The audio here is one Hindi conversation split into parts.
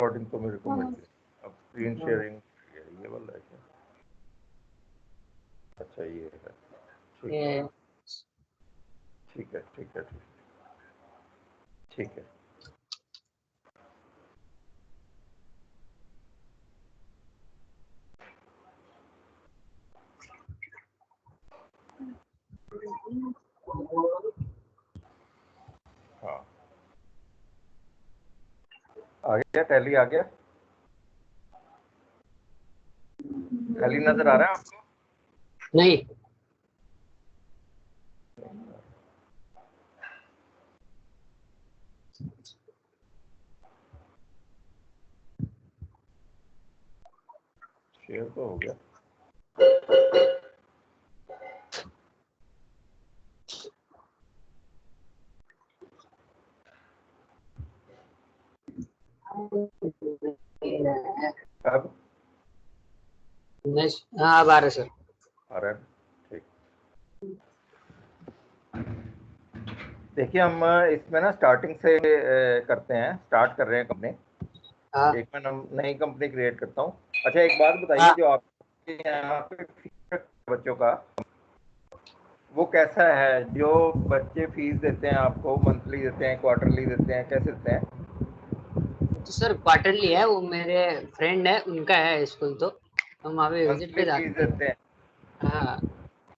रिकॉर्डिंग तो मेरे को मिल गई। अब स्क्रीन शेयरिंग ये वाला है क्या? अच्छा ये है, ठीक है ठीक है ठीक है ठीक है। हाँ आ गया, टैली आ गया। टैली नजर आ रहा है आपको? नहीं, शेयर तो हो गया। अब हाँ अब आ रहा सर। आ रहा है, ठीक। देखिए हम इसमें ना स्टार्टिंग से करते हैं, स्टार्ट कर रहे हैं कंपनी। हाँ एक मैं नई कंपनी क्रिएट करता हूँ। अच्छा एक बात बताइए, हाँ जो आपके यहाँ पे फीस बच्चों का वो कैसा है? जो बच्चे फीस देते हैं आपको, मंथली देते हैं, क्वार्टरली देते हैं, कैसे देते हैं? तो सर क्वार्टरली है, वो मेरे फ्रेंड है उनका है स्कूल, तो हम वहाँ पे विजिट मंथली पे फीस जाते हैं। देते हैं? हाँ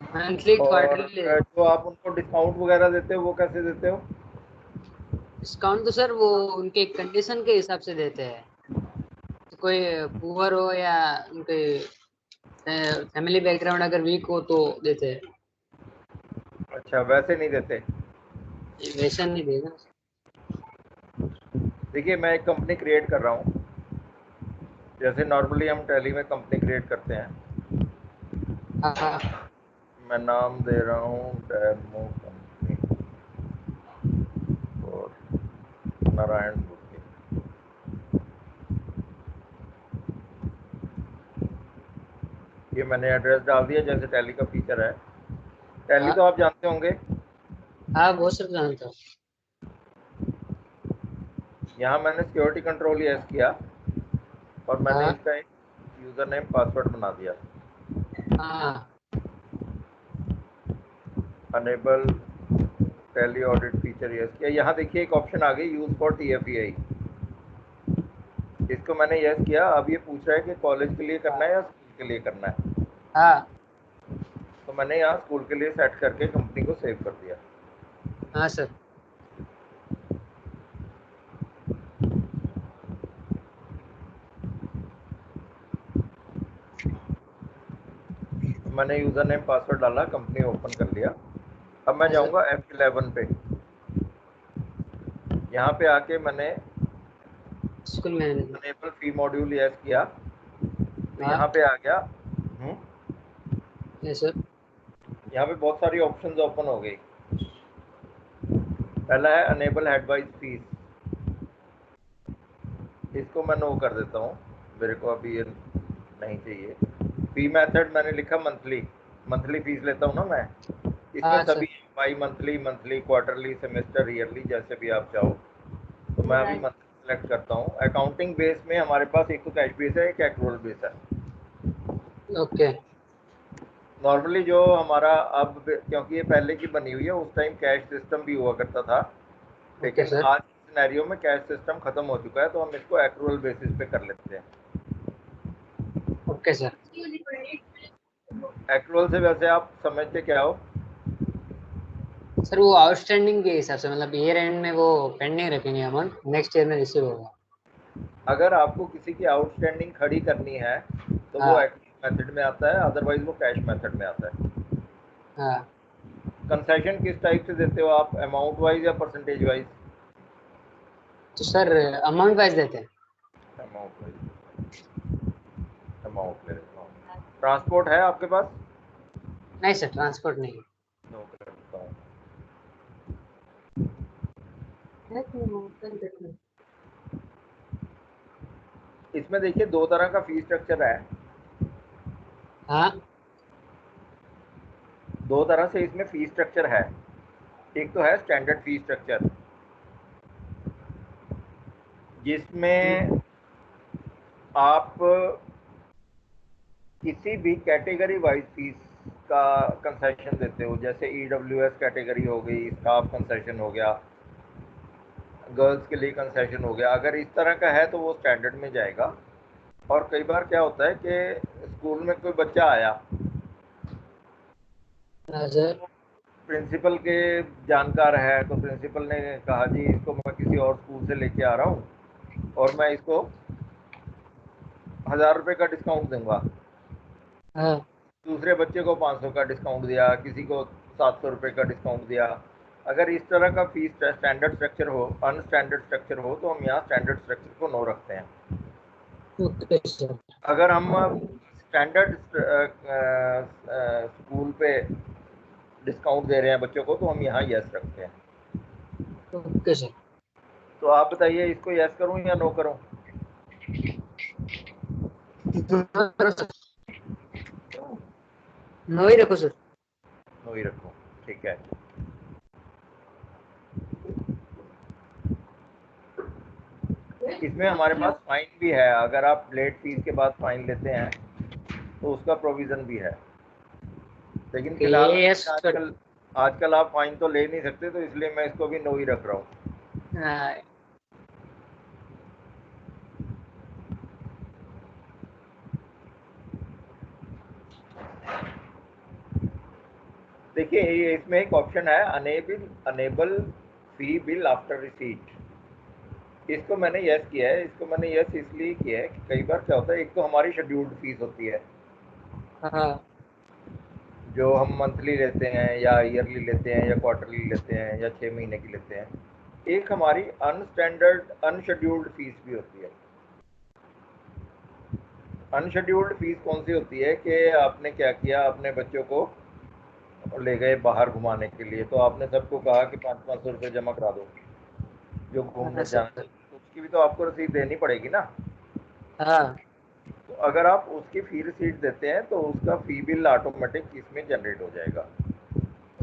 मंथली और क्वार्टरली। जो आप उनको डिस्काउंट वगैरह देते हो वो कैसे देते हो? डिस्काउंट तो सर वो उनके कंडीशन के हिसाब से देते हैं, तो कोई पुअर हो या उनके फैमिली बैकग्राउंड अगर वीक हो तो देते हैं। अच्छा वैसे नहीं देते? वैसा नहीं देगा। देखिए मैं एक कंपनी क्रिएट कर रहा हूँ, जैसे नॉर्मली हम टैली में कंपनी क्रिएट करते हैं। हाँ मैं नाम दे रहा हूँ डेमो कंपनी और नारायणपुर की। ये मैंने एड्रेस डाल दिया, जैसे टैली का फीचर है। टैली हाँ तो आप जानते होंगे। हाँ बहुत सब जानता हूँ। यहाँ मैंने सिक्योरिटी कंट्रोल यस किया और मैंने हाँ इसका एक यूज़र नेम पासवर्ड बना दिया। हाँ enable Tally audit feature yes किया। यहाँ देखिए एक ऑप्शन आ गई, यूज फॉर TFEI। इसको मैंने यस किया। अब ये पूछ रहा है कि कॉलेज के लिए करना है या स्कूल के लिए करना है। हाँ तो मैंने यहाँ स्कूल के लिए सेट करके कंपनी को सेव कर दिया। हाँ सर। मैंने यूज़र नेम पासवर्ड डाला, कंपनी ओपन कर लिया। अब मैं हाँ सर। जाऊँगा F11 पे। यहाँ पे आके मैंने स्कूल मैनेजमेंट। अनेबल फी मॉड्यूल यस किया, तो हाँ यहाँ पे आ गया। ये सर। यहाँ पे बहुत सारी ऑप्शंस ओपन हो गई। पहला है अनेबल हेडवाइज फीस, इसको मैं नो कर देता हूँ, मेरे को अभी ये नहीं चाहिए। फी मेथड मैंने लिखा मंथली, मंथली फीस लेता हूँ ना मैं। इसमें हाँ सभी sir. By monthly, monthly, quarterly, semester, yearly, जैसे भी आप चाहो। तो मैं अभी मंथली सेलेक्ट करता हूँ। अकाउंटिंग बेस में हमारे पास एक तो कैश बेस है, एक एक्रूअल बेस है। ओके। नॉर्मली जो हमारा अब, क्योंकि ये पहले की बनी हुई है, उस टाइम कैश सिस्टम भी हुआ करता था, ओके लेकिन सर। आज सिनेरियो में कैश सिस्टम खत्म हो चुका है, तो हम इसको एक्रूअल बेसिस पे कर लेते हैं। Okay sir. एक्रूअल से वैसे आप समझते क्या हो? सर वो आउटस्टैंडिंग के हिसाब से, मतलब ईयर एंड में वो पेंडिंग रखेंगे अमाउंट, नेक्स्ट ईयर में रिसीव होगा। अगर आपको किसी की आउटस्टैंडिंग खड़ी करनी है तो वो हाँ एक्रूअल मेथड में आता है, अदरवाइज वो कैश मेथड में आता है। हाँ। कंसेशन किस टाइप से देते हो आप, अमाउंट वाइज या परसेंटेज वाइज? तो सर अमाउंट वाइज देते हैं। अमाउंट वाइज, अमाउंट ले लेता हूँ। ट्रांसपोर्ट है आपके पास? नहीं सर ट्रांसपोर्ट नहीं नो कर देता हूँ। है। इसमें देखिए दो तरह का फीस स्ट्रक्चर है। हाँ दो तरह से इसमें फीस स्ट्रक्चर है। एक तो है स्टैंडर्ड फीस स्ट्रक्चर, जिसमें आप किसी भी कैटेगरी वाइज फीस का कंसेशन देते हो, जैसे ईडब्ल्यूएस कैटेगरी हो गई, स्टाफ कंसेशन हो गया, गर्ल्स के लिए कंसेशन हो गया, अगर इस तरह का है तो वो स्टैंडर्ड में जाएगा। और कई बार क्या होता है कि स्कूल में कोई बच्चा आया, हाँ सर। प्रिंसिपल के जानकार है, तो प्रिंसिपल ने कहा जी इसको मैं किसी और स्कूल से लेके आ रहा हूँ और मैं इसको 1000 रुपये का डिस्काउंट दूंगा। हाँ दूसरे बच्चे को 500 का डिस्काउंट दिया, किसी को 700 रुपये का डिस्काउंट दिया। अगर इस तरह का फीस स्टैंडर्ड स्ट्रक्चर हो, अनस्टैंडर्ड स्ट्रक्चर हो, तो हम यहाँ स्टैंडर्ड स्ट्रक्चर को नो रखते हैं। Okay sir. अगर हम स्टैंडर्ड स्कूल पे डिस्काउंट दे रहे हैं बच्चों को, तो हम यहाँ यस रखते हैं। Okay sir. तो आप बताइए इसको यस करूँ या नो करूँ? नो ही रखो सर। नो ही रखो, ठीक है। इसमें हमारे पास फाइन भी है, अगर आप लेट फीस के बाद फाइन लेते हैं तो उसका प्रोविजन भी है। लेकिन फिलहाल यस सर। आजकल आप फाइन तो ले नहीं सकते, तो इसलिए मैं इसको भी नो ही रख रहा हूँ। हाँ। देखिए ये इसमें एक ऑप्शन है, अनेबल फी बिल आफ्टर रिसीट। इसको मैंने यस किया है। इसको मैंने यस इसलिए किया है कि कई बार क्या होता है, एक तो हमारी शेड्यूल्ड फीस होती है हाँ जो हम मंथली लेते हैं या ईयरली लेते हैं या क्वार्टरली लेते हैं या 6 महीने की लेते हैं। एक हमारी अनशेड्यूल्ड फीस भी होती है। अनशेड्यूल्ड फीस कौन सी होती है कि आपने क्या किया, अपने बच्चों को ले गए बाहर घुमाने के लिए, तो आपने सबको कहा कि 500-500 रुपये जमा करा दो जो हाँ घूमने जाना, सर। तो उसकी भी तो आपको रसीद देनी पड़ेगी ना। हाँ तो अगर आप उसकी फी रिसीट देते हैं तो उसका फी बिल ऑटोमेटिक इसमें जनरेट हो जाएगा।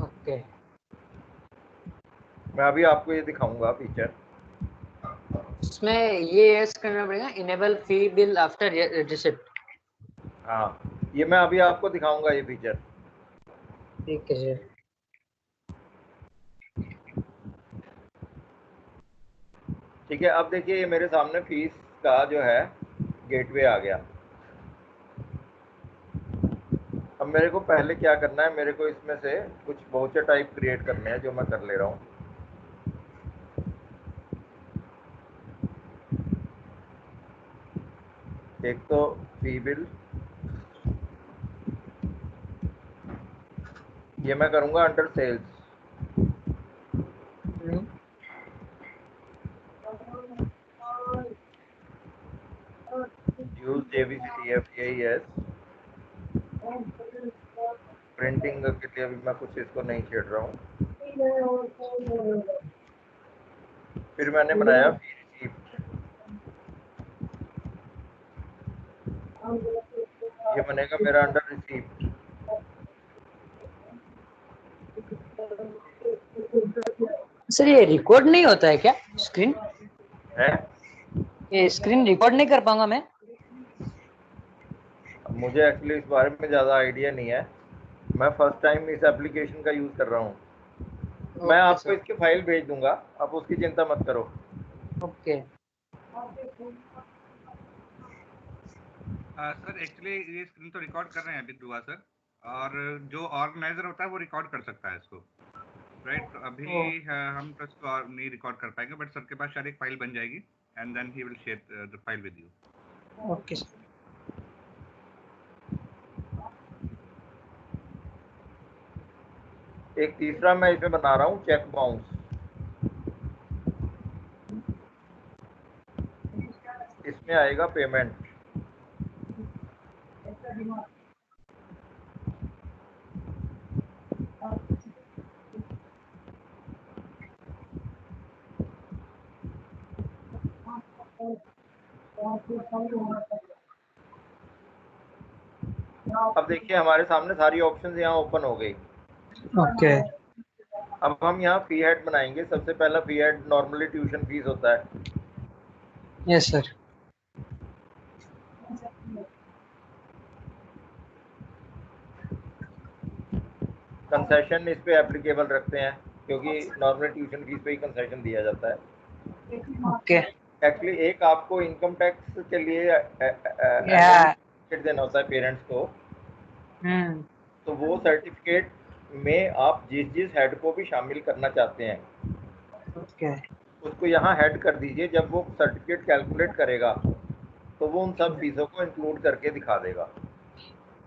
ओके। मैं अभी आपको ये दिखाऊंगा फीचर। इसमें ये यस करना पड़ेगा, इनेबल फी बिल आफ्टर रिसिप्ट। हाँ, ये मैं अभी आपको दिखाऊंगा ये फीचर। ठीक है सर। ठीक है, अब देखिए ये मेरे सामने फीस का जो है गेटवे आ गया। अब मेरे को पहले क्या करना है, मेरे को इसमें से कुछ वाउचर टाइप क्रिएट करने हैं, जो मैं कर ले रहा हूँ। एक तो फी बिल, ये मैं करूंगा under sales. Use JVCTF printing के लिए अभी मैं कुछ इसको नहीं छेड़ रहा हूँ। फिर मैंने बनाया फी रिसीप्ट, ये बनेगा मेरा अंडर रिसीप्ट सर ये रिकॉर्ड नहीं होता है क्या स्क्रीन? है। ये स्क्रीन रिकॉर्ड नहीं कर पाऊंगा मैं? अब मुझे एक्चुअली इस बारे में ज़्यादा आइडिया नहीं है, मैं फर्स्ट टाइम इस एप्लीकेशन का यूज़ कर रहा हूँ। मैं ओके आपको सर। इसकी फाइल भेज दूंगा, आप उसकी चिंता मत करो। ओके। सर एक्चुअली ये स्क्रीन तो रिकॉर्ड कर रहे हैं अभी दुआ सर, और जो ऑर्गेनाइजर होता है वो रिकॉर्ड कर सकता है इसको, राइट। तो अभी हम तो इसको नहीं रिकॉर्ड कर पाएंगे, बट सर के पास शायद एक फाइल बन जाएगी and then he will share the file with you. Okay sir. एक तीसरा मैं इसमें बना रहा हूँ चेक बाउंस। इसमें आएगा पेमेंट। अब देखिए हमारे सामने सारी ऑप्शंस यहाँ ओपन हो गई। ओके। अब हम यहाँ फी हेड बनाएंगे। सबसे पहला फी हेड नॉर्मली ट्यूशन फीस होता है। Yes sir. कंसेशन इस पे एप्लीकेबल रखते हैं क्योंकि नॉर्मल ट्यूशन फीस पे ही कंसेशन दिया जाता है। ओके एक्चुअली एक आपको इनकम टैक्स के लिए या सर्टिफिकेट देना होता है पेरेंट्स को, हम्म तो वो सर्टिफिकेट में आप जिस जिस हेड को भी शामिल करना चाहते हैं ओके उसको यहाँ हेड कर दीजिए। जब वो सर्टिफिकेट कैलकुलेट करेगा तो वो उन सब फीसों को इंक्लूड करके दिखा देगा।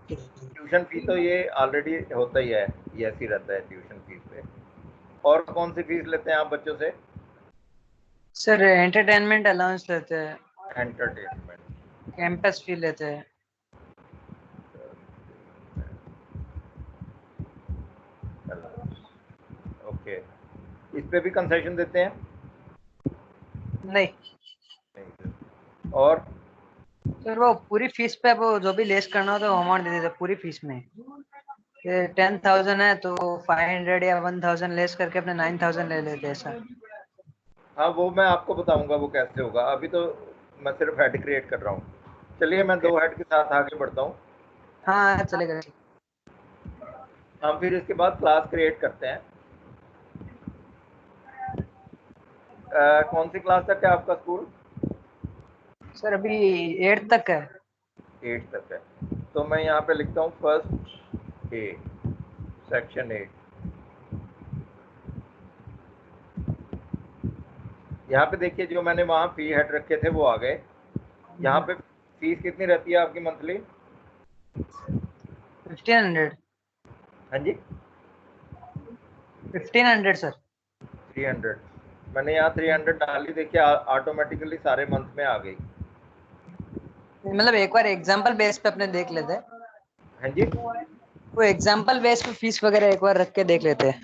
ट्यूशन फी तो ये ऑलरेडी होता ही है, ये ऐसे ही रहता है ट्यूशन फीस पे। और कौन सी फीस लेते हैं आप बच्चों से? सर एंटरटेनमेंट अलाउंस लेते हैं, एंटरटेनमेंट, कैंपस फी लेते हैं। ओके, इस पे भी कंसेशन देते हैं? नहीं और सर वो पूरी फीस पे वो जो भी लेस करना हो तो अमाउंट दे देते पूरी फीस में। 10,000 है तो 500 या 1,000 लेस करके अपने 9,000 ले लेते हैं सर। हाँ, वो मैं आपको बताऊंगा वो कैसे होगा, अभी तो मैं सिर्फ हेड क्रिएट कर रहा हूँ। चलिए मैं 2 हेड के साथ आगे बढ़ता हूँ। हाँ चलेगा। हम फिर इसके बाद क्लास क्रिएट करते हैं। कौन सी क्लास तक है आपका स्कूल? सर अभी 8 तक है। 8 तक है, तो मैं यहाँ पे लिखता हूँ फर्स्ट ए, सेक्शन 8। यहाँ पे देखिए जो मैंने वहाँ फी हेड रखे थे वो आ गए। यहाँ पे फीस कितनी रहती है आपकी मंथली? 1,500। हाँ जी, 1,500 सर। 300। मैंने यहाँ 300 डाली, देखिए ऑटोमेटिकली सारे मंथ में आ गई। मतलब एक बार एग्जांपल बेस पे अपने देख लेते हैं। हाँ जी, वो एग्जांपल बेस पे फीस वगैरह एक बार रख के देख लेते हैं।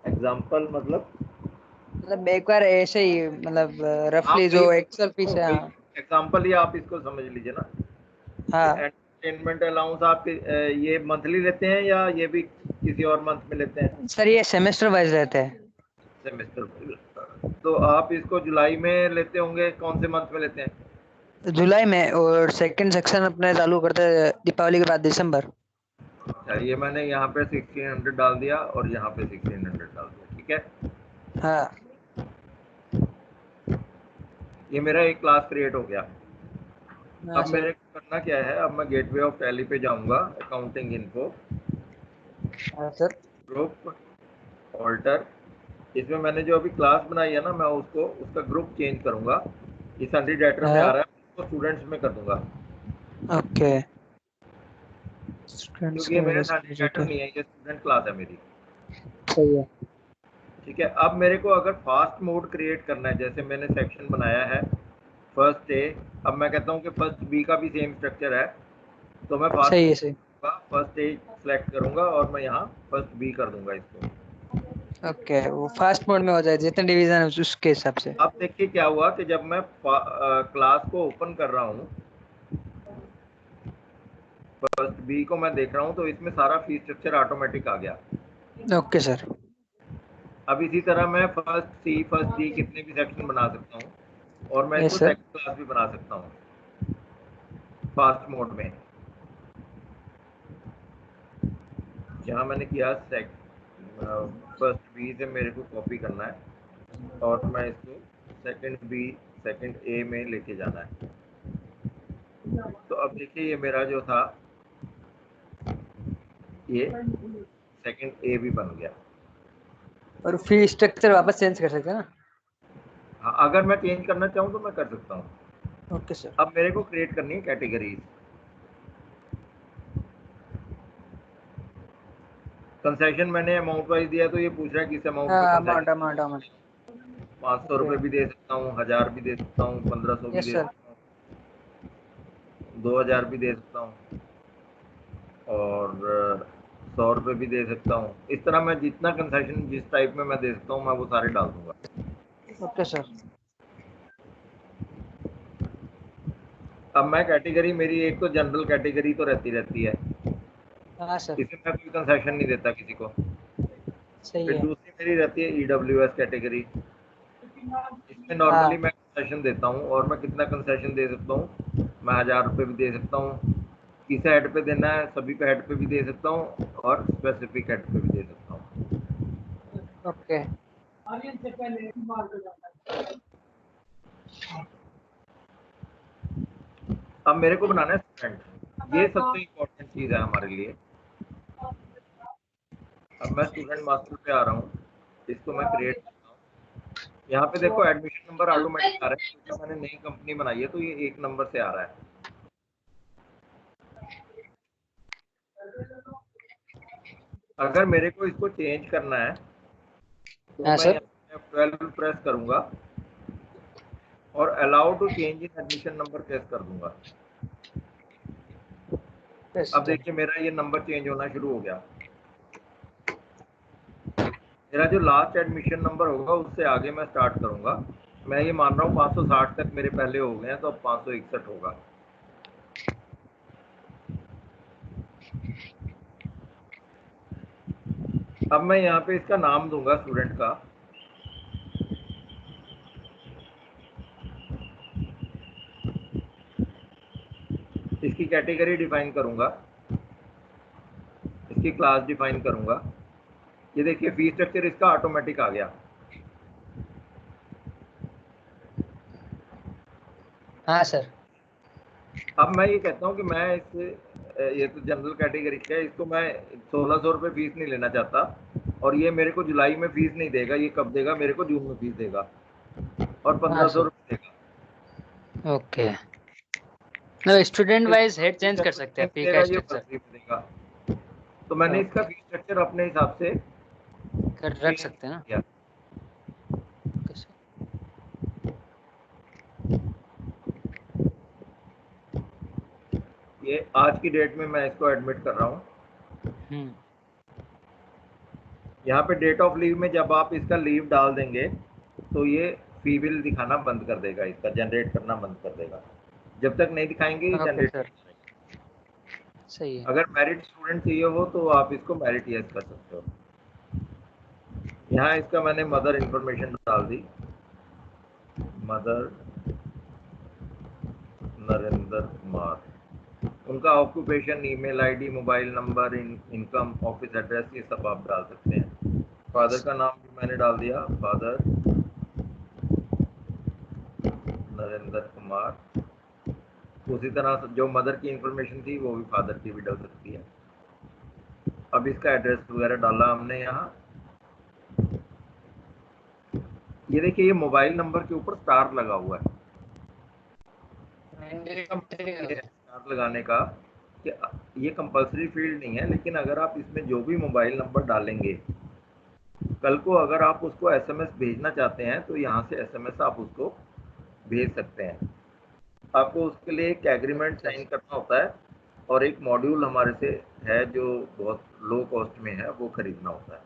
एग्जाम्पल मतलब एक बार ऐसे ही मतलब रफली जो एक्चुअल फीस है। एग्जाम्पल ही आप इसको समझ लीजिए ना। हाँ एंटरटेनमेंट अलाउंस आप ये मंथली लेते हैं या ये भी किसी और मंथ में लेते हैं? सर ये सेमेस्टर वाइज रहते हैं। सेमेस्टर, तो आप इसको जुलाई में लेते होंगे, कौन से मंथ में लेते हैं? जुलाई में, और सेकंड सेक्शन अपने चालू करते हैं दीपावली के बाद दिसंबर। अच्छा, ये मैंने यहाँ पे 1600 डाल दिया और यहाँ पे 1600 डाल दिया, ठीक है। हाँ ये मेरा एक क्लास क्रिएट हो गया। हाँ अब सर। मेरे को करना क्या है, अब मैं गेटवे ऑफ टैली पे जाऊंगा, अकाउंटिंग इन्फो, हाँ सर। Group, alter. इसमें मैंने जो अभी क्लास बनाई है ना, मैं उसको उसका ग्रुप चेंज करूंगा। ये सन्डी डायरेक्टर में आ रहा है, उसको स्टूडेंट्स में कर दूंगा ओके क्योंकि ये मेरा सन्डी डायरेक्टर नहीं है, ये स्टूडेंट क्लास है मेरी। सही है। ठीक है, अब मेरे को अगर फास्ट मोड क्रिएट करना है, जैसे मैंने सेक्शन बनाया है फर्स्ट ए, अब मैं कहता हूँ कि फर्स्ट बी का भी सेम स्ट्रक्चर है, तो मैं फास्ट सही है सही। फर्स्ट ए सेलेक्ट करूंगा और मैं यहाँ फर्स्ट बी कर दूंगा इसको। ओके वो फास्ट मोड में हो जाए जितने डिवीजन है उसके हिसाब से। अब देखिए क्या हुआ कि जब मैं क्लास को ओपन कर रहा हूँ, फर्स्ट बी को मैं देख रहा हूँ, तो इसमें सारा फी स्ट्रक्चर ऑटोमेटिक आ गया। Okay sir. अब इसी तरह मैं फर्स्ट सी, फर्स्ट डी कितने भी सेक्शन बना सकता हूँ और मैं यस इसको सर। सेकंड क्लास भी बना सकता हूँ फास्ट मोड में। यहाँ मैंने किया फर्स्ट बी से मेरे को कॉपी करना है और मैं इसको सेकंड बी, सेकंड ए में लेके जाना है। तो अब देखिए ये मेरा जो था ये सेकंड ए भी बन गया। और फी स्ट्रक्चर वापस चेंज कर सकते हैं ना? हाँ, अगर मैं चेंज करना चाहूँ तो मैं कर सकता हूँ। Okay sir. अब मेरे को क्रिएट करनी है कैटेगरीज। कंसेशन मैंने अमाउंट वाइज दिया, तो ये पूछ रहा है किस अमाउंट पे अमाउंट अमाउंट अमाउंट। 500 रुपये भी दे सकता हूँ, 1000 भी दे सकता हूँ, 1500 भी यस दे सर। सकता हूँ, 2000 भी दे सकता हूँ और 100 रुपये भी दे सकता हूँ। इस तरह मैं जितना कंसेशन जिस टाइप में मैं दे सकता हूँ मैं वो सारे डाल दूंगा। Okay sir. अब मैं कैटेगरी, मेरी एक तो जनरल कैटेगरी तो रहती है, हाँ सर। इसमें मैं कोई कंसेशन नहीं देता किसी को। सही फिर है। दूसरी मेरी रहती है EWS कैटेगरी, इसमें हाँ नॉर्मली मैं कंसेशन देता हूँ और मैं कितना कंसेशन दे सकता हूँ, मैं 1000 रुपये भी दे सकता हूँ, किस हेड पे देना है, सभी पे हेड पे भी दे सकता हूँ और स्पेसिफिक हेड पे भी दे सकता हूँ। ओके। अब मेरे को बनाना है स्टूडेंट, ये सबसे इम्पोर्टेंट चीज़ है हमारे लिए। अब मैं स्टूडेंट मास्टर पे आ रहा हूँ, इसको मैं क्रिएट करता हूँ। यहाँ पे देखो एडमिशन नंबर ऑटोमेटिक आ रहा है, क्योंकि मैंने नई कंपनी बनाई है तो ये 1 नंबर से आ रहा है। अगर मेरे को इसको चेंज करना है तो हाँ मैं सर। यहाँ 12 प्रेस करूंगा और allow to change in admission number press कर दूंगा। अब देखिए मेरा ये नंबर चेंज होना शुरू हो गया। मेरा जो लास्ट एडमिशन नंबर होगा उससे आगे मैं स्टार्ट करूंगा। मैं ये मान रहा हूँ 560 तक मेरे पहले हो गए हैं, तो अब 561 होगा। अब मैं यहाँ पे इसका नाम दूंगा स्टूडेंट का। इसकी कैटेगरी डिफाइन करूंगा, इसकी क्लास डिफाइन करूंगा। ये देखिए फी स्ट्रक्चर इसका ऑटोमेटिक आ गया। हाँ सर। अब मैं ये कहता हूँ कि मैं ये तो जनरल कैटेगरी का है, इसको मैं 1600 रुपये फीस नहीं लेना चाहता, और ये मेरे को जुलाई में फीस नहीं देगा, ये कब देगा मेरे को, जून में फीस देगा और 1500 रुपये देगा। ओके, मतलब स्टूडेंट वाइज हेड चेंज कर सकते हैं फी का ये स्ट्रक्चर। फरवरी में देगा। तो मैंने इसका फी स्ट्रक्चर अपने हिसाब से कर रख सकते हैं ना। किया। ये आज की डेट में मैं इसको एडमिट कर रहा हूँ। यहाँ पे डेट ऑफ लीव में जब आप इसका लीव डाल देंगे तो ये फी बिल दिखाना बंद कर देगा, इसका जनरेट करना बंद कर देगा। जब तक नहीं दिखाएंगे ये जनरेट नहीं करेगा। सही है। अगर मेरिट स्टूडेंट चाहिए हो तो आप इसको मेरिट यस कर सकते हो। यहाँ इसका मैंने मदर इंफॉर्मेशन डाल दी, मदर नरेंद्र कुमार, उनका occupation, email ID, mobile number, income, office address, ये सब आप डाल सकते हैं। फादर का नाम भी मैंने डाल दिया, फादर नरेंद्र कुमार। उसी तरह जो मदर की इंफॉर्मेशन थी वो भी फादर की भी डाल सकती है। अब इसका एड्रेस वगैरह डाला हमने यहाँ। ये देखिए ये मोबाइल नंबर के ऊपर स्टार लगा हुआ है। स्टार लगाने का कि ये कंपलसरी फील्ड नहीं है, लेकिन अगर आप इसमें जो भी मोबाइल नंबर डालेंगे, कल को अगर आप उसको एसएमएस भेजना चाहते हैं तो यहाँ से एसएमएस आप उसको भेज सकते हैं। आपको उसके लिए एक एग्रीमेंट साइन करना होता है और एक मॉड्यूल हमारे से है जो बहुत लो कॉस्ट में है, वो खरीदना होता है।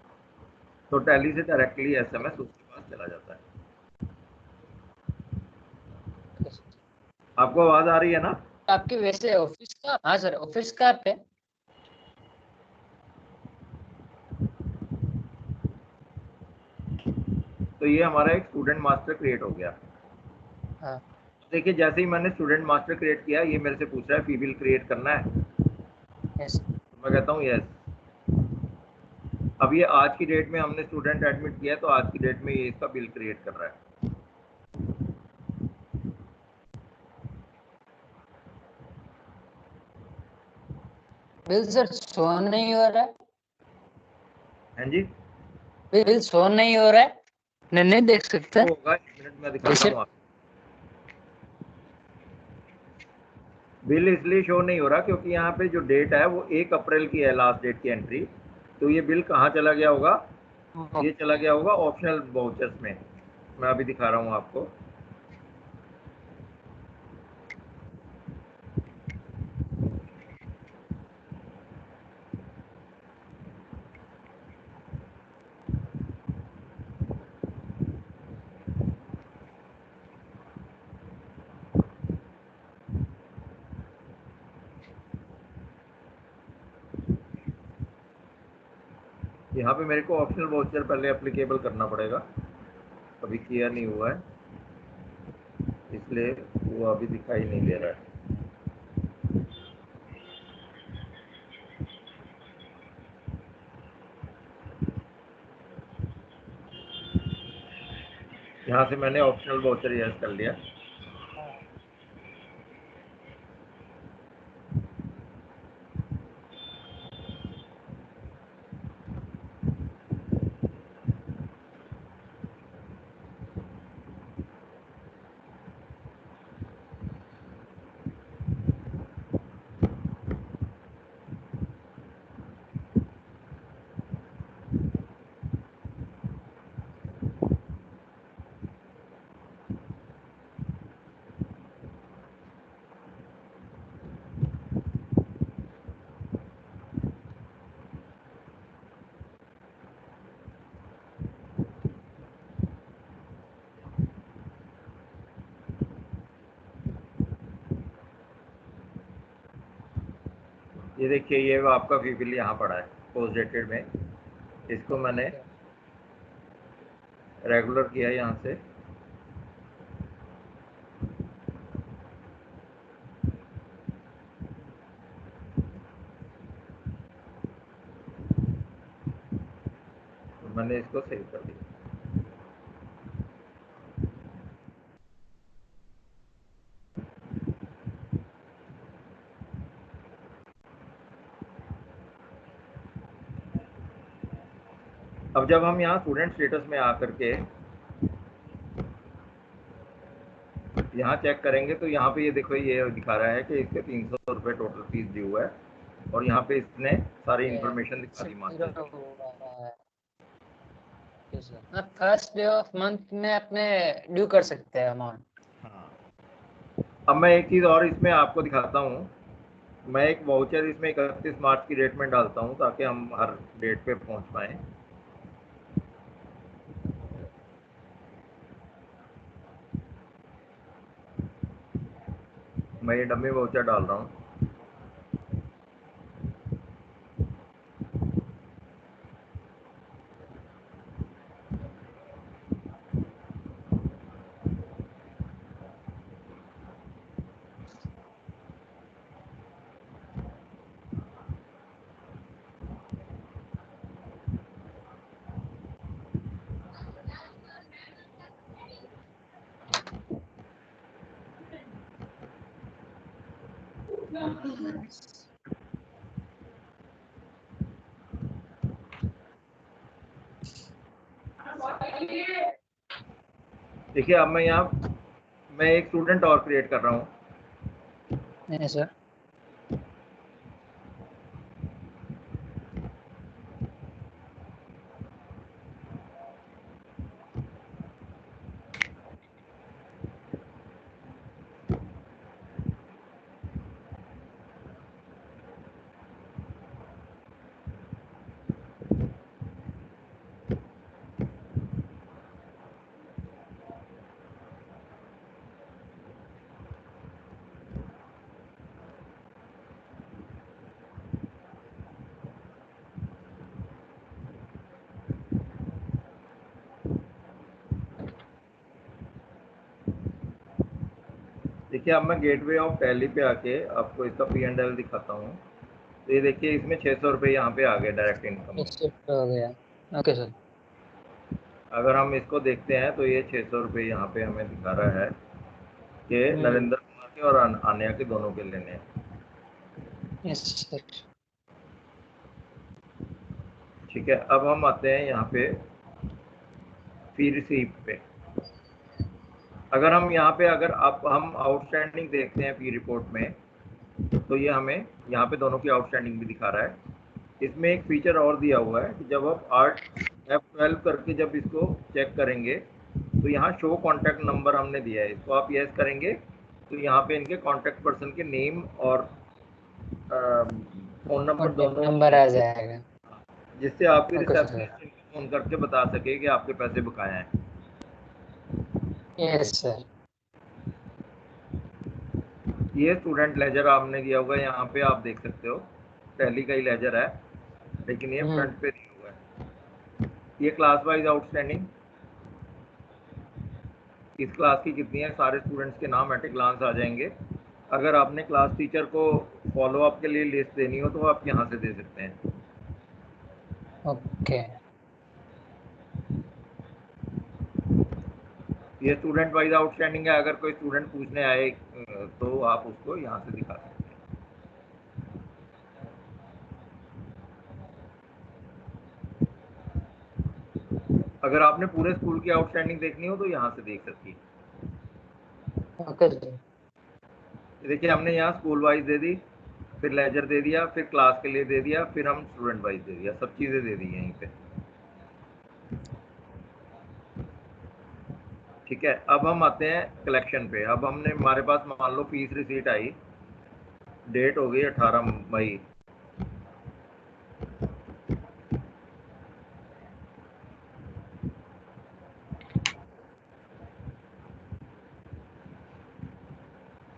तो टैली से डायरेक्टली एसएमएस उसके पास चला जाता है। आपको आवाज आ रही है ना? आपके वैसे ऑफिस का, हाँ सर, ऑफिस का पे तो ये हमारा एक स्टूडेंट मास्टर क्रिएट हो गया। हाँ। देखिए जैसे ही मैंने स्टूडेंट मास्टर क्रिएट किया, ये मेरे से पूछ रहा है फी बिल क्रिएट करना है। यस। तो मैं कहता हूँ यस। अब ये आज की डेट में हमने स्टूडेंट एडमिट किया, तो आज की डेट में ये इसका बिल क्रिएट कर रहा है। बिल सर शो नहीं हो रहा है। हैं जी? बिल शो नहीं हो रहा है, नहीं देख सकते होगा, 1 मिनट में दिखाता हूँ आपको। बिल इसलिए शो नहीं हो रहा क्योंकि यहाँ पे जो डेट है वो 1 अप्रैल की है, लास्ट डेट की एंट्री। तो ये बिल कहाँ चला गया होगा? ये चला गया होगा ऑप्शनल वाउचर्स में। मैं अभी दिखा रहा हूँ आपको। यहाँ पे मेरे को ऑप्शनल वाउचर पहले एप्लीकेबल करना पड़ेगा, अभी किया नहीं हुआ है, इसलिए वो अभी दिखाई नहीं दे रहा है। यहाँ से मैंने ऑप्शनल वाउचर यस कर लिया। ये देखिए, ये आपका फी बिल यहाँ पड़ा है पोस्ट डेटेड में। इसको मैंने रेगुलर किया है यहाँ से। तो मैंने इसको सेव कर दिया। अब जब हम यहाँ स्टूडेंट स्टेटस में आकर के यहाँ चेक करेंगे तो यहाँ पे ये देखो, ये दिखा रहा है कि इसके 300 रुपये टोटल फीस ड्यू है, और यहाँ पे इसने सारी इंफॉर्मेशन दिखा दी मास्टर की। फर्स्ट डे ऑफ मंथ में अपने ड्यू कर सकते हैं अमाउंट। हाँ। अब मैं एक चीज़ और इसमें आपको दिखाता हूँ। मैं एक वाउचर इसमें 31 मार्च की डेट में डालता हूँ ताकि हम हर डेट पे पहुँच पाएँ। मैं ये डमी वाउचर डाल रहा हूँ। देखिए, अब मैं एक स्टूडेंट और क्रिएट कर रहा हूँ। सर देखिए, अब मैं गेटवे ऑफ टैली पे आके आपको इसका P&L दिखाता हूँ। तो ये देखिए, इसमें 600 रुपये यहाँ पे आ गए डायरेक्ट इनकम। हो गया। Okay sir. अगर हम इसको देखते हैं तो ये 600 रुपये यहाँ पे हमें दिखा रहा है कि नरेंद्र कुमार के और आन्या के दोनों के लेने हैं। Yes sir. ठीक है, अब हम आते हैं यहाँ पे फी रिसीव पे। अगर हम यहाँ पे हम आउटस्टैंडिंग देखते हैं फी रिपोर्ट में, तो ये हमें यहाँ पे दोनों की आउटस्टैंडिंग भी दिखा रहा है। इसमें एक फीचर और दिया हुआ है कि जब आप F12 करके जब इसको चेक करेंगे तो यहाँ शो कॉन्टैक्ट नंबर हमने दिया है। इसको आप यस करेंगे तो यहाँ पे इनके कॉन्टैक्ट पर्सन के नेम और फ़ोन नंबर दोनों नंबर आ जाएगा, जिससे आपकी ओके सर। रिसेप्शनिस्ट फ़ोन करके बता सके कि आपके पैसे बकाया हैं। Yes sir. ये स्टूडेंट लेजर आपने दिया होगा, यहाँ पे आप देख सकते हो टैली का ही लेजर है, लेकिन ये फ्रंट पे दिया हुआ है। ये क्लास वाइज आउटस्टैंडिंग, इस क्लास की कितनी है, सारे स्टूडेंट्स के नाम एट ए ग्लांस आ जाएंगे। अगर आपने क्लास टीचर को फॉलो अप के लिए लिस्ट देनी हो तो आप यहाँ से दे सकते हैं। ओके। ये स्टूडेंट वाइज आउटस्टैंडिंग है। अगर कोई स्टूडेंट पूछने आए तो आप उसको यहाँ से दिखा सकते हैं। अगर आपने पूरे स्कूल की आउटस्टैंडिंग देखनी हो तो यहाँ से देख सकती है। Okay sir. देखिए हमने यहाँ स्कूल वाइज दे दी, फिर लेजर दे दिया, फिर क्लास के लिए दे दिया, फिर हम स्टूडेंट वाइज दे दिया, सब चीज़ें दे दी हैं यहीं पे। ठीक है, अब हम आते हैं कलेक्शन पे। अब हमने हमारे पास मान लो फीस रिसीट आई, डेट हो गई 18 मई।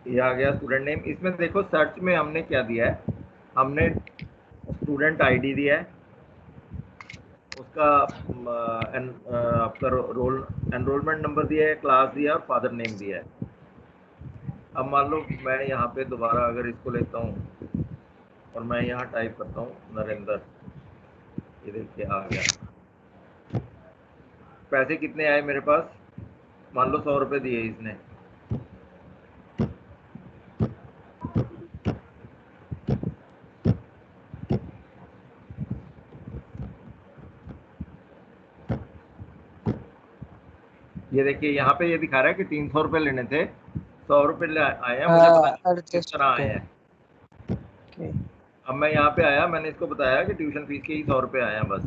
ये आ गया स्टूडेंट नेम। इसमें देखो सर्च में हमने क्या दिया है, हमने स्टूडेंट आईडी दिया है, उसका आपका रोल एनरोलमेंट नंबर दिया है, क्लास दिया है और फादर नेम दिया है। अब मान लो मैं यहाँ पे दोबारा अगर इसको लेता हूँ और मैं यहाँ टाइप करता हूँ नरेंद्र, ये देखिए आ गया। पैसे कितने आए मेरे पास, मान लो 100 रुपये दिए इसने। ये देखिए यहाँ पे ये दिखा रहा है कि 300 रुपये लेने थे, 100 रुपये आए हैं, मुझे पता नहीं किस तरह आए हैं। अब मैं यहाँ पे आया, मैंने इसको बताया कि ट्यूशन फीस के ही 100 रुपये आए हैं बस।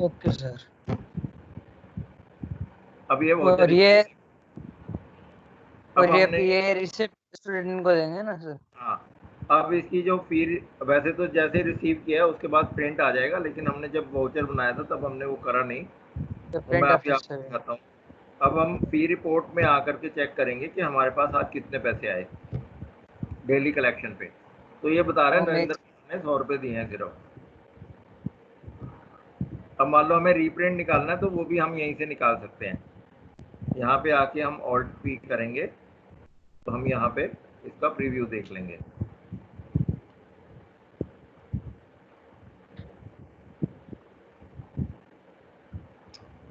Okay sir. अब ये और ये अब हमने ये रिसिप्ट स्टूडेंट को देंगे ना सर? हाँ, अब इसकी जो फी, वैसे तो जैसे रिसीव किया है उसके बाद प्रिंट आ जाएगा, लेकिन हमने जब वाउचर बनाया था तब हमने वो करा नहीं, तो मैं अभी आपको दिखाता हूँ। अब हम फी रिपोर्ट में आकर के चेक करेंगे कि हमारे पास आज कितने पैसे आए डेली कलेक्शन पे। तो ये बता रहे हैं नरेंद्र ने 100 रुपये दिए हैं सिर्फ। अब मान लो हमें रीप्रिंट निकालना है तो वो भी हम यहीं से निकाल सकते हैं। यहाँ पे आके हम ऑल्ट पी करेंगे तो हम यहाँ पे इसका प्रीव्यू देख लेंगे।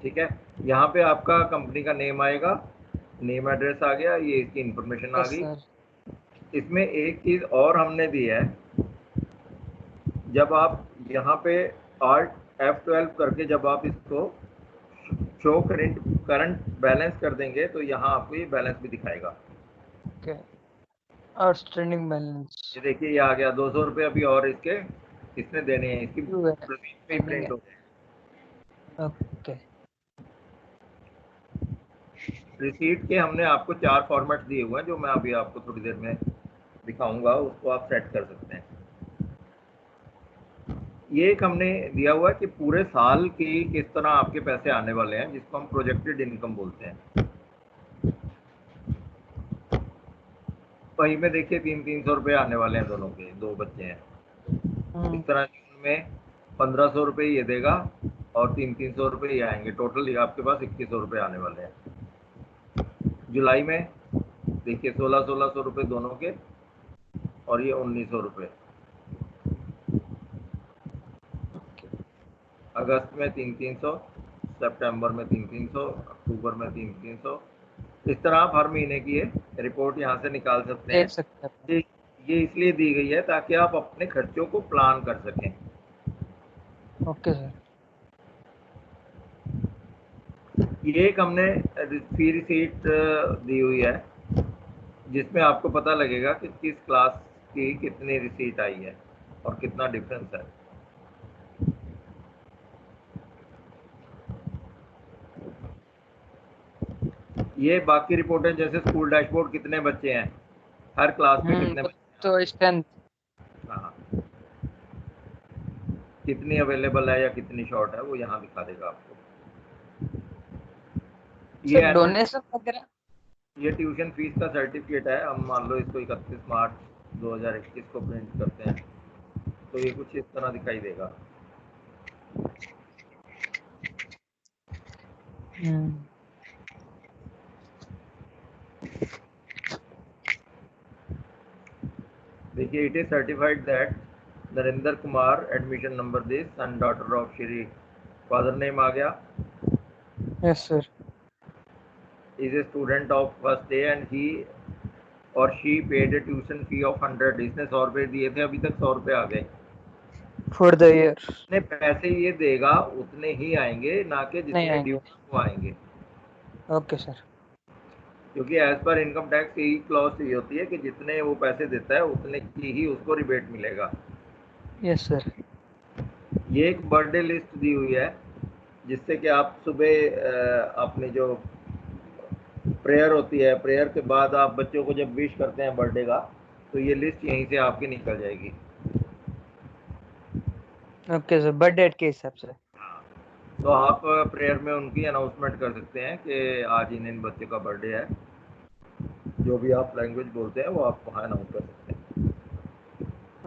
ठीक है, यहाँ पे आपका कंपनी का नेम आएगा, नेम एड्रेस आ गया, ये इसकी इंफॉर्मेशन आ गई। इसमें एक चीज और हमने दी है, जब आप यहाँ पे Alt F12 करके जब आप इसको शो करंट बैलेंस कर देंगे तो यहाँ आपको ये बैलेंस भी दिखाएगा। Outstanding balance. ये देखिए ये आ गया 200 रुपये अभी और इसने देने हैं, इसकी रसीद पे प्रिंट हो गए। ओके। रिसीट के हमने आपको 4 फॉर्मेट दिए हुए हैं जो मैं अभी आपको थोड़ी देर में दिखाऊंगा, उसको आप सेट कर सकते हैं। ये एक हमने दिया हुआ है कि पूरे साल की किस तरह आपके पैसे आने वाले हैं, जिसको हम प्रोजेक्टेड इनकम बोलते हैं। वहीं में देखिए 300 रुपये आने वाले हैं, दोनों के 2 बच्चे हैं। इस तरह जून में 1500 रुपये ये देगा और 300 रुपये ये आएंगे, टोटल आपके पास 2100 रुपये आने वाले हैं। जुलाई में देखिए 1600 रुपये दोनों के और ये 1900 रुपये। अगस्त में 300, सितंबर में 300, अक्टूबर में 300। इस तरह आप हर महीने की ये रिपोर्ट यहाँ से निकाल सकते हैं। ये इसलिए दी गई है ताकि आप अपने खर्चों को प्लान कर सकें। Okay sir. ये एक हमने फी रिसीट दी हुई है जिसमें आपको पता लगेगा कि किस क्लास की कितनी रिसीट आई है और कितना डिफरेंस है। ये बाकी रिपोर्टें जैसे स्कूल डैशबोर्ड, कितने बच्चे हैं हर क्लास में, कितने बच्चे तो स्ट्रेंथ, हाँ, कितनी अवेलेबल है या कितनी शॉर्ट है वो यहाँ दिखा देगा आपको। ये डोनेशन वगैरह, ये ट्यूशन फीस का सर्टिफिकेट है। हम मान लो इसको 31 मार्च 2021 को प्रिंट करते हैं तो ये कुछ इस तरह दिखाई देगा। देखिए it is certified that Narendra Kumar admission number this son daughter of Shri, father name आ गया। Yes sir. Is a student of first day and he और she paid a tuition fee of 100। इसने 100 रुपये दिए थे, अभी तक 100 रुपये आ गए। फॉर द ईयर जितने पैसे ये देगा उतने ही आएंगे, ना कि नहीं जितने ड्यू आएंगे। वो आएंगे। Okay sir. क्योंकि एज पर इनकम टैक्स यही क्लॉज ये होती है कि जितने वो पैसे देता है उतने की ही उसको रिबेट मिलेगा। Yes sir. ये एक बर्थडे लिस्ट दी हुई है जिससे कि आप सुबह अपनी जो प्रेयर होती है, प्रेयर के बाद आप बच्चों को जब विश करते हैं बर्थडे का, तो ये लिस्ट यहीं से आपकी निकल जाएगी। ओके सर, बर्थ डेट के हिसाब से। तो आप प्रेयर में उनकी अनाउंसमेंट कर सकते हैं कि आज इन बच्चे का बर्थडे है। जो भी आप लैंग्वेज बोलते हैं वो आप वहाँ अनाउंस कर सकते हैं।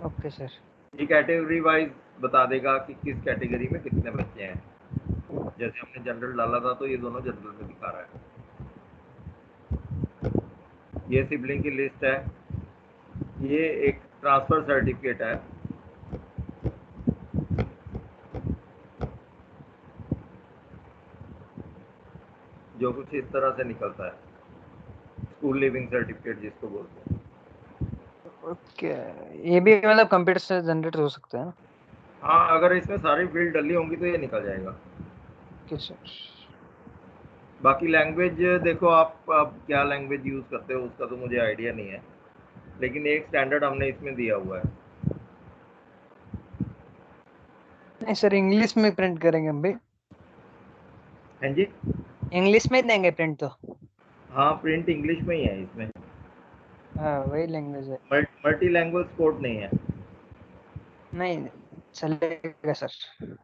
Okay sir. ये कैटेगरी वाइज बता देगा कि किस कैटेगरी में कितने बच्चे हैं। जैसे हमने जनरल डाला था तो ये दोनों जनरल में दिखा रहा है। ये सिबलिंग की लिस्ट है। ये एक ट्रांसफर सर्टिफिकेट है। जो कुछ इस तरह से निकलता है, स्कूल लिविंग सर्टिफिकेट जिसको बोलते हैं। ओके, ये भी मतलब कंप्यूटर से जनरेट हो सकता है ना? हाँ, अगर इसमें सारी फील्ड डली होंगी तो ये निकल जाएगा। Okay sir. बाकी लैंग्वेज देखो, आप क्या लैंग्वेज यूज़ करते हो उसका तो मुझे आइडिया नहीं है, लेकिन एक स्टैंडर्ड हमने इसमें दिया हुआ है। नहीं सर, इंग्लिश में प्रिंट करेंगे हम भी। हाँ जी, इंग्लिश में देंगे प्रिंट तो। हाँ, प्रिंट इंग्लिश में ही है इसमें। हाँ, वही लैंग्वेज है। मल्टी लैंग्वेज सपोर्ट नहीं है। नहीं चलेगा सर।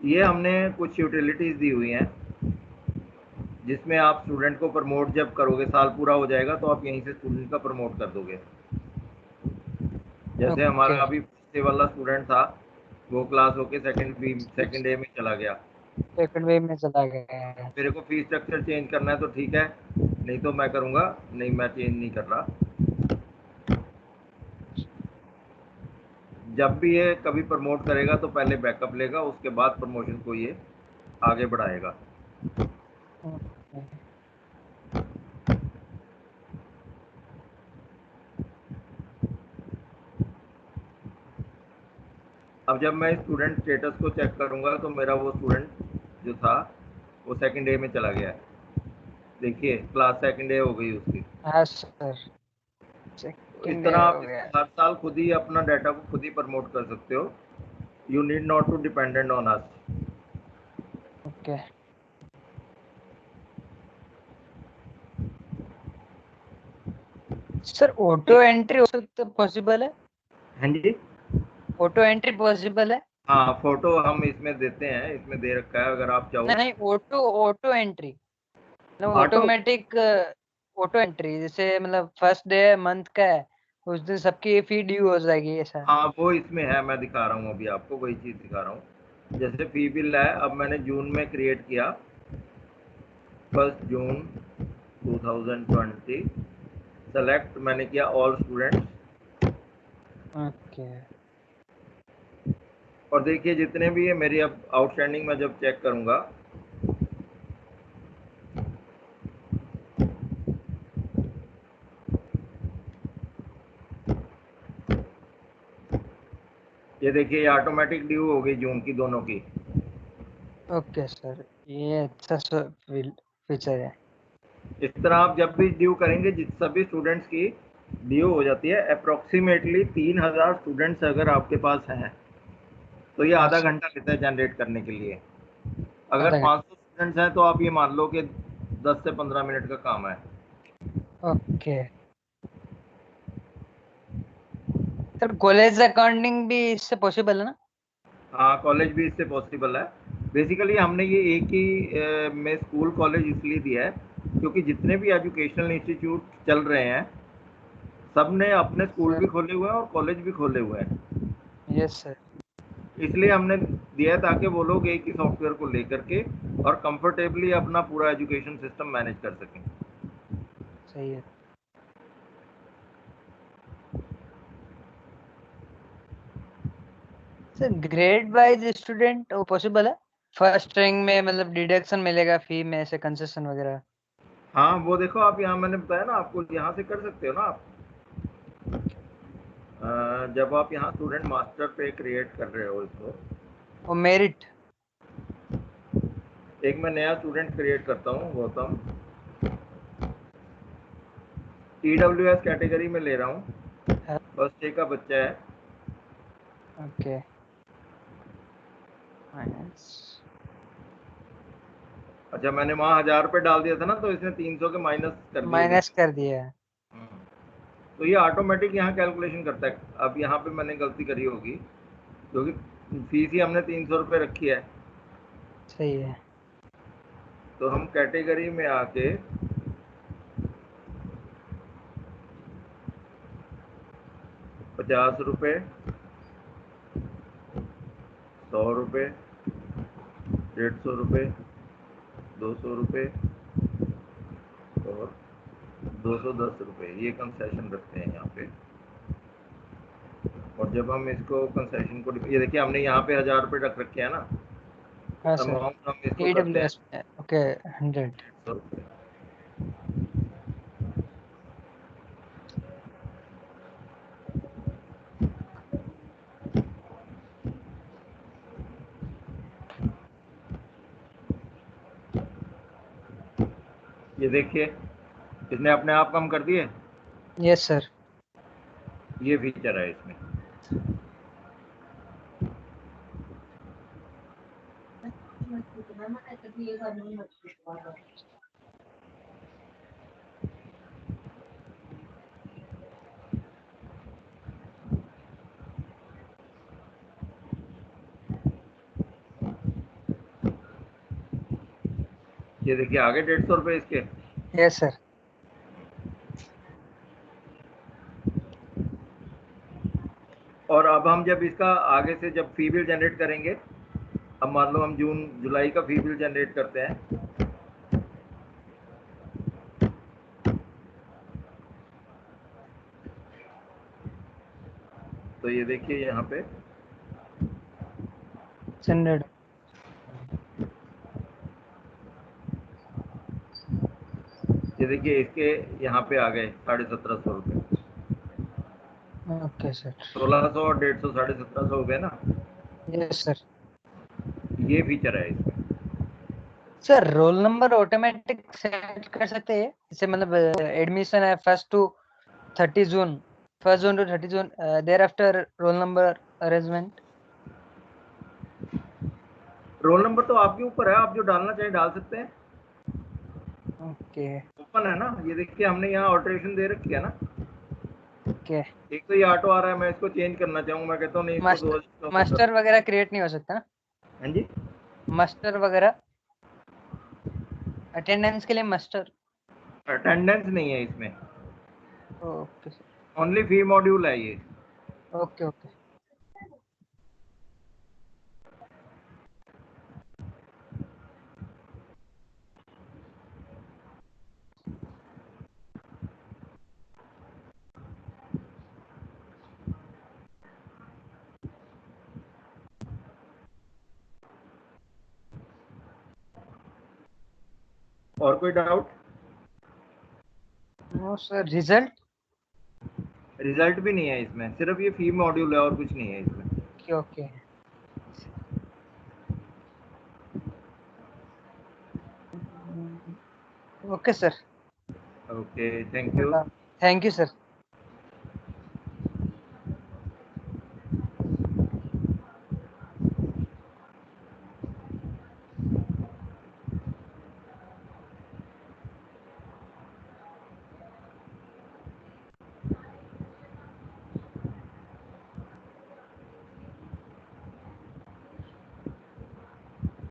ये हमने कुछ यूटिलिटीज दी हुई हैं जिसमें आप स्टूडेंट को प्रमोट जब करोगे, साल पूरा हो जाएगा तो आप यहीं से स्टूडेंट का प्रमोट कर दोगे। जैसे हमारा ओके। अभी फर्स्ट वाला स्टूडेंट था, वो क्लास होके सेकंड डे में चला गया। सेकंड वेव में चला गया। मेरे को फीस स्ट्रक्चर चेंज करना है तो ठीक है, नहीं तो मैं करूँगा, नहीं मैं चेंज नहीं कर रहा। जब भी ये कभी प्रमोट करेगा तो पहले बैकअप लेगा, उसके बाद प्रमोशन को ये आगे बढ़ाएगा। ओके। अब जब मैं स्टूडेंट स्टेटस को चेक करूंगा तो मेरा वो स्टूडेंट जो था वो सेकंड डे में चला गया। देखिए, क्लास सेकंड डे हो गई उसकी। हाँ सर, तो इस सेकंड तरह हो आप गया। हर साल खुद ही अपना डाटा को खुद ही प्रमोट कर सकते हो। You need not to dependent on us. Okay sir, auto entry हो सकता पॉसिबल है? हाँ जी, ऑटो एंट्री पॉसिबल है? हाँ, फोटो हम इसमें देते हैं, इसमें दे रखा है, अगर आप चाहो। नहीं, ऑटो एंट्री मतलब ऑटो, ऑटोमेटिक ऑटो एंट्री, जैसे मतलब फर्स्ट डे मंथ का है, उस दिन सबकी फी ड्यू हो जाएगी ऐसा? हाँ, वो इसमें है, मैं दिखा रहा हूँ अभी आपको, वही चीज़ दिखा रहा हूँ। जैसे फी बिल है, अब मैंने जून में क्रिएट किया, 1 जून 2020। सेलेक्ट मैंने किया ऑल स्टूडेंट्स। ओके। और देखिए जितने भी है मेरी अब आउटस्टैंडिंग में जब चेक करूंगा, ये देखिए ये ऑटोमेटिक ड्यू हो गई जून की दोनों की। ओके सर, ये अच्छा फीचर है। इस तरह आप जब भी ड्यू करेंगे, जिस सभी स्टूडेंट्स की ड्यू हो जाती है, अप्रोक्सीमेटली 3000 स्टूडेंट्स अगर आपके पास हैं तो ये आधा घंटा लेता है जनरेट करने के लिए। अगर आधा घंटा। 500 स्टूडेंट्स हैं तो आप ये मान लो कि 10 से 15 मिनट का काम है। ओके सर, कॉलेज अकाउंटिंग भी इससे पॉसिबल है ना? हाँ, कॉलेज भी इससे पॉसिबल है। बेसिकली हमने ये एक ही में स्कूल कॉलेज इसलिए दिया है क्योंकि जितने भी एजुकेशनल इंस्टीट्यूट चल रहे हैं सब ने अपने स्कूल भी खोले हुए हैं और कॉलेज भी खोले हुए हैं। Yes sir. इसलिए हमने दिया है ताकि वो लोग एक ही सॉफ्टवेयर को लेकर के और कंफर्टेबली अपना पूरा एजुकेशन सिस्टम मैनेज कर सकें। सही है सर। ग्रेड वाइज स्टूडेंट वो पॉसिबल है? फर्स्ट रिंग में मतलब डिडक्शन मिलेगा फी में से, कंसेशन वगैरह? हाँ वो देखो आप यहाँ मैंने बताया ना आपको, यहाँ से कर सकते हो ना आप। जब आप यहाँ स्टूडेंट मास्टर पे क्रिएट कर रहे हो इसको, वो मेरिट। एक मैं नया स्टूडेंट क्रिएट करता हूँ गौतम, EWS कैटेगरी में ले रहा हूँ, फर्स्ट डे का बच्चा है। Okay, minus. अच्छा मैंने वहाँ 1000 रुपये डाल दिया था ना, तो इसने 300 के माइनस कर दिया है। तो ये ऑटोमेटिक यहाँ कैलकुलेशन करता है। अब यहाँ पे मैंने गलती करी होगी, क्योंकि फीस ही हमने 300 रुपये रखी है। सही है। तो हम कैटेगरी में आके 50 रुपये, 100 रुपये, 150 रुपये, 200 रुपये और 210 रुपये, ये कंसेशन रखते हैं यहाँ पे। और जब हम इसको कंसेशन को, ये देखिए हमने यहाँ पे 1000 रुपये रख रखे हैं ना, हाँ सर, अमाउंट हम इसको करते हैं AWS में। ओके, 100। 100 रुपये। ये देखिए इसने अपने आप कम कर दिए। Yes sir. ये फीचर है इसमें। ये देखिए आगे 150 रुपये इसके। Yes sir. और अब हम जब इसका आगे से जब फी बिल जनरेट करेंगे, अब मान लो हम जून जुलाई का फी बिल जनरेट करते हैं, तो ये देखिए यहाँ पे 100। ये देखिए इसके यहाँ पे आ गए 1750 रुपये। Okay sir. 1600 और 150, 1750 हो गए ना। Yes sir. ये फीचर है इसमें। Sir roll number automatic set कर सकते हैं जैसे, मतलब एडमिशन है 1 to 30 June, 1 June to 30 June, there after roll number arrangement. Roll number तो आपके ऊपर है, आप जो डालना चाहे डाल सकते हैं। ओके ओपन है ना, ये देखिए हमने यहाँ ऑल्टरेशन दे रखी है ना। ओके। एक तो ये ऑटो आ रहा है, मैं इसको चेंज करना चाहूँगा, मैं कहता हूँ नहीं इसको मास्टर 2024 मास्टर वगैरह क्रिएट नहीं हो सकता ना? हाँ जी, मास्टर वगैरह अटेंडेंस के लिए मास्टर? अटेंडेंस नहीं है इसमें, ओके ओनली फी मॉड्यूल है ये। Okay okay. और कोई doubt? No sir. Result? Result भी नहीं है इसमें, सिर्फ ये फी मॉड्यूल है और कुछ नहीं है इसमें। Okay okay okay sir. Okay, thank you. Thank you sir.